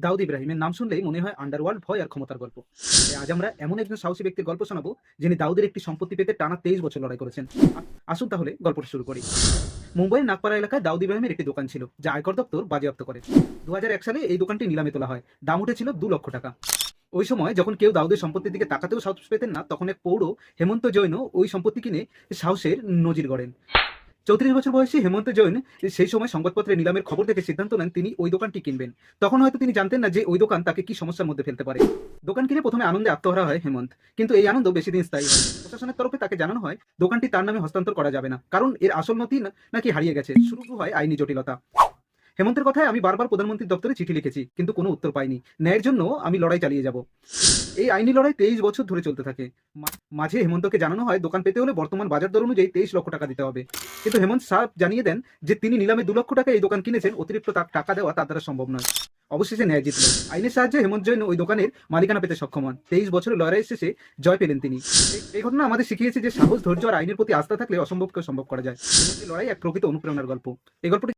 দাউদ ইব্রাহিমের নাম শুনলেই মনে হয় আন্ডারওয়ার্ল্ড ভয় আর ক্ষমতার গল্প। তাই আজ আমরা এমন একজন সাহসী ব্যক্তির গল্প শোনাবো যিনি দাউদের একটি সম্পত্তি পেতে টানা 23 বছর লড়াই করেছেন। আসুন তাহলে গল্পটা শুরু করি। মুম্বাইয়ের নাগপাড়া এলাকায় দাউদ ইব্রাহিমের একটি দোকান ছিল যা আয়কর দপ্তর বাজেয়াপ্ত করে। 2001 সালে এই দোকানটি নিলামে তোলা হয়। দাম উঠেছিল 2 লক্ষ টাকা। ওই সময় যখন কেউ দাউদের সম্পত্তির দিকে তাকাতেও সাহস পেতেন না, তখন এক পৌর হেমন্ত জৈন ওই সম্পত্তি কিনে সাহসের নজির গড়েন। 34 বছর বয়সী হেমন্ত জৈন সেই সময় সংবাদপত্রে নিলামের খবর দেখে সিদ্ধান্ত নেন তিনি ওই দোকানটি কিনবেন। তখন হয়তো তিনি জানতেন না যে ওই দোকান তাকে কি সমস্যার মধ্যে ফেলতে পারে। দোকান কিনে প্রথমে আনন্দে আত্মহারা হয় হেমন্ত, কিন্তু এই আনন্দ বেশি দিন স্থায়ী হয়। প্রশাসনের তরফে তাকে জানানো হয় দোকানটি তার নামে হস্তান্তর করা যাবে না, কারণ এর আসল নথি নাকি হারিয়ে গেছে। শুরু হয় আইনি জটিলতা। হেমন্তের কথায় আমি বারবার প্রধানমন্ত্রীর দপ্তরে চিঠি লিখেছি, কিন্তু কোনো উত্তর পাইনি। ন্যায়ের জন্য আমি লড়াই চালিয়ে যাব। এই আইনি লড়াই 23 বছর ধরে চলতে থাকে। মাঝে হেমন্তকে জানানো হয় দোকান পেতে হলে বর্তমান বাজার দর অনুযায়ী 23 লক্ষ টাকা দিতে হবে। কিন্তু হেমন্ত সাহেব জানিয়ে দেন যে তিনি নিলামে 2 লক্ষ টাকা এই দোকান কিনেছেন, অতিরিক্ত তার টাকা দেওয়া তার দ্বারা সম্ভব নয়। অবশেষে ন্যায় জিতল। আইনের সাহায্যে হেমন্ত জৈন ওই দোকানের মালিকানা পেতে সক্ষম হন। 23 বছরের লড়াই শেষে জয় পেলেন তিনি। এই ঘটনা আমাদের শিখিয়েছে যে সাহস, ধৈর্য আর আইনের প্রতি আস্থা থাকলে অসম্ভবকে সম্ভব করা যায়। হেমন্তের লড়াই এক প্রকৃত অনুপ্রেরণার গল্প। এই গল্পটি